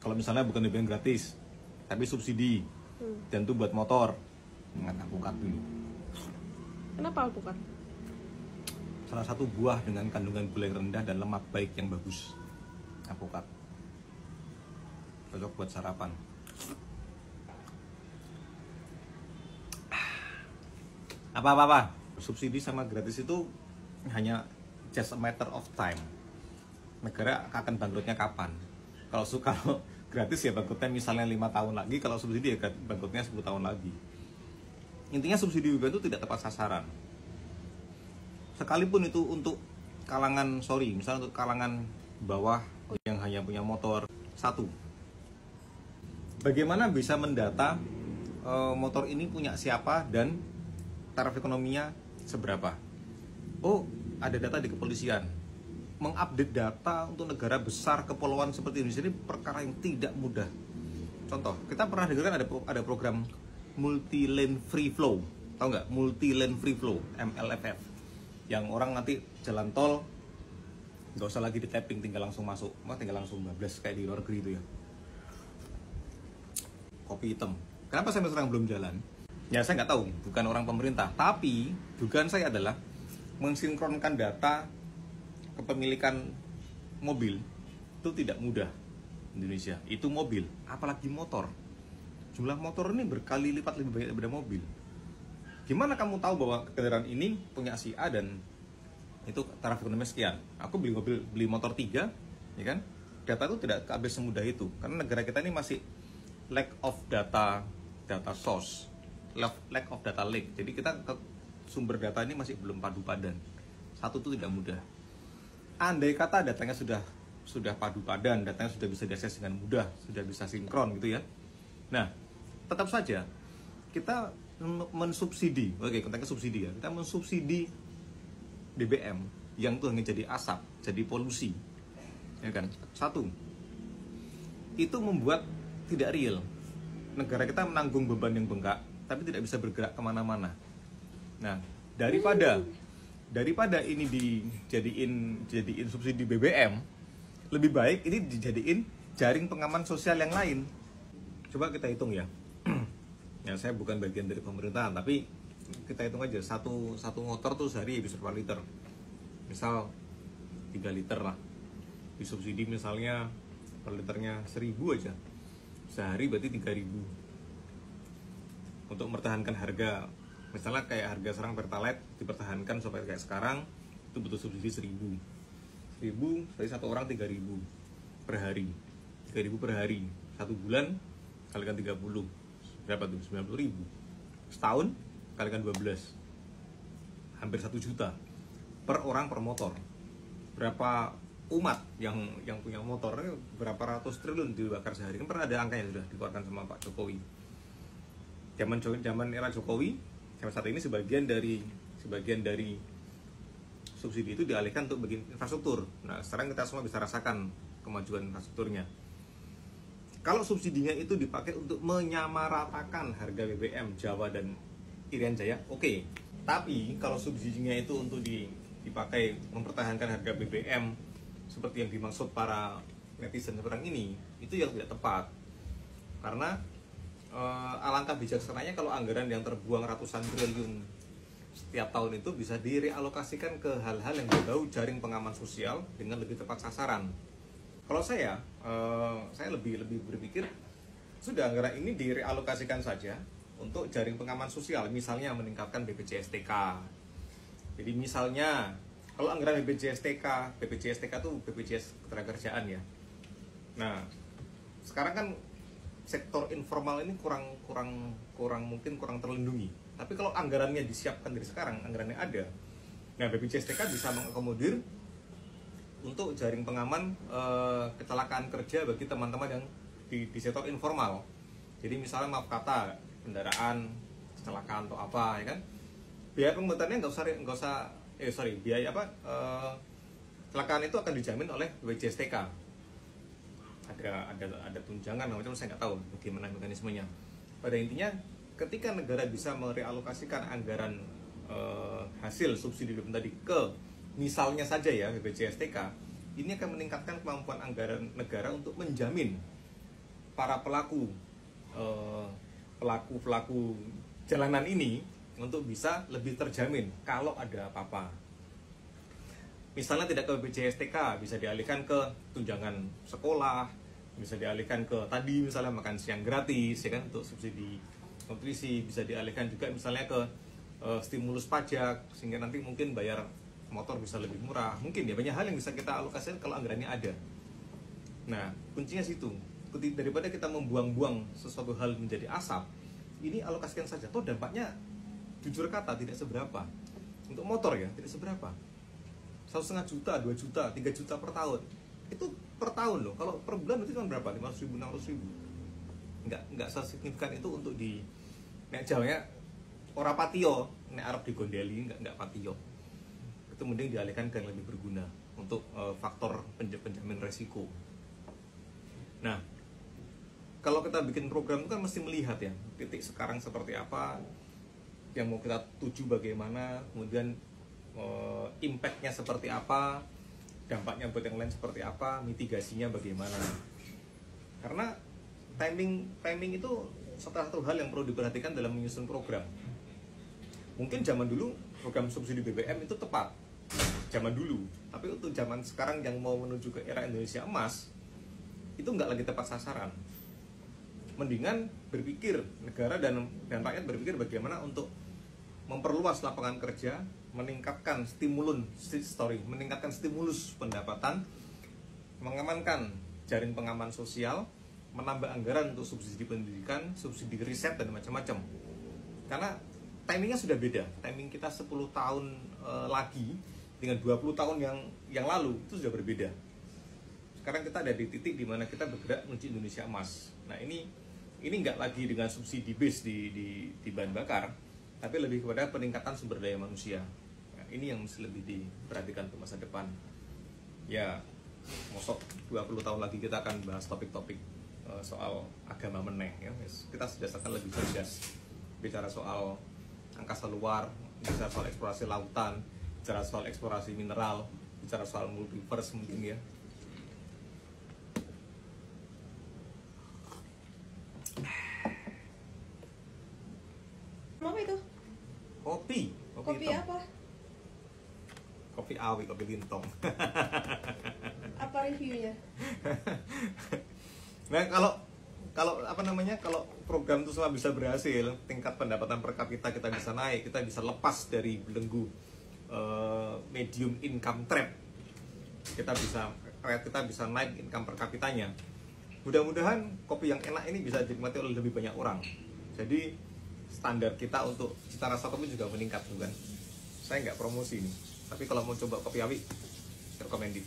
Kalau misalnya bukan BBM gratis, tapi subsidi, dan itu buat motor, ingat alpukat dulu. Kenapa alpukat? Salah satu buah dengan kandungan gula yang rendah dan lemak baik yang bagus. Alpukat cocok buat sarapan. Apa subsidi sama gratis itu hanya just a matter of time. Negara akan bangkrutnya kapan? Kalau gratis ya bangkrutnya misalnya 5 tahun lagi, kalau subsidi ya bangkrutnya 10 tahun lagi. Intinya subsidi BBM itu tidak tepat sasaran. Sekalipun itu untuk kalangan, misalnya untuk kalangan bawah yang hanya punya motor satu. Bagaimana bisa mendata motor ini punya siapa dan taraf ekonominya seberapa? Oh, ada data di kepolisian. Mengupdate data untuk negara besar kepulauan seperti Indonesia ini perkara yang tidak mudah. Contoh, kita pernah dengar kan ada program multi lane free flow. Tahu nggak? Multi lane free flow, MLFF. Yang orang nanti jalan tol nggak usah lagi di tapping, tinggal langsung masuk, tinggal langsung bablas kayak di luar negeri itu ya. Kopi hitam. Kenapa sampai sekarang belum jalan? Ya saya nggak tahu, bukan orang pemerintah. Tapi dugaan saya adalah mensinkronkan data kepemilikan mobil itu tidak mudah di Indonesia. Itu mobil, apalagi motor. Jumlah motor ini berkali lipat lebih banyak daripada mobil. Gimana kamu tahu bahwa kendaraan ini punya si A dan itu taraf ekonomi sekian? Aku beli motor 3, ya kan? Data itu tidak keambil semudah itu, karena negara kita ini masih lack of data source, lack of data lake. Jadi kita sumber data ini masih belum padu padan. Satu itu tidak mudah. Andai kata datanya sudah padu padan, datanya sudah bisa diakses dengan mudah, sudah bisa sinkron gitu ya. Nah, tetap saja kita mensubsidi, konteksnya subsidi ya. Kita mensubsidi BBM yang tuh hanya jadi asap, jadi polusi, ya kan? Satu, itu membuat tidak real. Negara kita menanggung beban yang bengkak, tapi tidak bisa bergerak kemana-mana. Nah, daripada ini dijadiin subsidi BBM, lebih baik ini dijadiin jaring pengaman sosial yang lain. Coba kita hitung ya. Ya saya bukan bagian dari pemerintahan, tapi kita hitung aja satu motor tuh sehari bisa berapa liter. Misal 3 liter lah. Disubsidi misalnya per liternya 1.000 aja. Sehari berarti 3.000. Untuk mempertahankan harga, misalnya kayak harga sekarang Pertalite dipertahankan supaya kayak sekarang, itu butuh subsidi 1.000. 1.000 berarti satu orang 3.000 per hari. 3.000 per hari. 1 bulan kalikan 30. Berapa tuh? 90.000. Setahun kalikan 12. Hampir 1 juta per orang per motor. Berapa umat yang punya motor, berapa ratus triliun dibakar sehari. Kan pernah ada angkanya sudah dikeluarkan sama Pak Jokowi. Zaman era Jokowi, sampai saat ini sebagian dari subsidi itu dialihkan untuk bikin infrastruktur. Nah, sekarang kita semua bisa rasakan kemajuan infrastrukturnya. Kalau subsidinya itu dipakai untuk menyamaratakan harga BBM Jawa dan Irian Jaya, oke. Tapi kalau subsidinya itu untuk dipakai mempertahankan harga BBM seperti yang dimaksud para netizen sekarang ini, itu yang tidak tepat. Karena alangkah bijaksananya kalau anggaran yang terbuang ratusan triliun setiap tahun itu bisa direalokasikan ke hal-hal yang berbau jaring pengaman sosial dengan lebih tepat sasaran. Kalau saya lebih berpikir sudah anggaran ini direalokasikan saja untuk jaring pengaman sosial, misalnya meningkatkan BPJS TK. Jadi misalnya kalau anggaran BPJS TK itu BPJS Ketenagakerjaan ya. Nah, sekarang kan sektor informal ini mungkin kurang terlindungi. Tapi kalau anggarannya disiapkan dari sekarang, anggarannya ada. Nah, BPJS TK bisa mengakomodir untuk jaring pengaman kecelakaan kerja bagi teman-teman yang di sektor informal. Jadi misalnya maaf kata kendaraan kecelakaan atau apa ya kan, biaya pengobatannya biaya kecelakaan itu akan dijamin oleh BPJS TK. Ada tunjangan macam, saya nggak tahu bagaimana mekanismenya. Pada intinya ketika negara bisa merealokasikan anggaran hasil subsidi BBM tadi ke misalnya saja ya BPJS TK, ini akan meningkatkan kemampuan anggaran negara untuk menjamin para pelaku jalanan ini untuk bisa lebih terjamin kalau ada apa-apa. Misalnya tidak ke BPJS TK, bisa dialihkan ke tunjangan sekolah, bisa dialihkan ke tadi misalnya makan siang gratis, ya kan, untuk subsidi nutrisi, bisa dialihkan juga misalnya ke stimulus pajak, sehingga nanti mungkin bayar motor bisa lebih murah. Mungkin ya banyak hal yang bisa kita alokasikan kalau anggarannya ada. Nah, kuncinya situ. Daripada kita membuang-buang sesuatu hal menjadi asap, ini alokasikan saja. Toh dampaknya jujur kata tidak seberapa. Untuk motor ya tidak seberapa. 1,5 juta, 2 juta, 3 juta per tahun. Itu per tahun loh. Kalau per bulan itu cuma berapa? 500 ribu, 600 ribu. Enggak sesignifikan itu untuk di nek Jawanya ora patio, nek Arab digondeli enggak patio. Itu mending dialihkan ke yang lebih berguna untuk faktor penjamin resiko. Nah, kalau kita bikin program itu kan mesti melihat ya titik sekarang seperti apa, yang mau kita tuju bagaimana, kemudian impact-nya seperti apa, dampaknya buat yang lain seperti apa, mitigasinya bagaimana. Karena timing itu salah satu hal yang perlu diperhatikan dalam menyusun program. Mungkin zaman dulu program subsidi BBM itu tepat, zaman dulu. Tapi untuk zaman sekarang yang mau menuju ke era Indonesia emas, itu nggak lagi tepat sasaran. Mendingan berpikir, negara dan rakyat berpikir bagaimana untuk memperluas lapangan kerja, meningkatkan meningkatkan stimulus pendapatan, mengamankan jaring pengaman sosial, menambah anggaran untuk subsidi pendidikan, subsidi riset dan macam-macam. Karena timingnya sudah beda. Timing kita 10 tahun lagi dengan 20 tahun yang lalu itu sudah berbeda. Sekarang kita ada di titik di mana kita bergerak menuju Indonesia emas. Nah, ini nggak lagi dengan subsidi base di bahan bakar, tapi lebih kepada peningkatan sumber daya manusia. Nah, ini yang mesti lebih diperhatikan untuk masa depan. Ya, mosok 20 tahun lagi kita akan bahas topik-topik soal agama meneh ya. Kita sudah akan lebih cerdas bicara soal angkasa luar, bicara soal eksplorasi lautan, bicara soal eksplorasi mineral, bicara soal multiverse mungkin ya. Apa itu? Kopi Kopi hitam. apa? Kopi awi, kopi lintong. Apa reviewnya? Nah, kalau program itu semua bisa berhasil, tingkat pendapatan per kapita kita bisa naik, kita bisa lepas dari belenggu medium income trap, kita bisa naik income per kapitanya. Mudah-mudahan kopi yang enak ini bisa dinikmati oleh lebih banyak orang. Jadi standar kita untuk cita rasa kopi juga meningkat, bukan? Saya nggak promosi ini, tapi kalau mau coba kopi awi, recommended.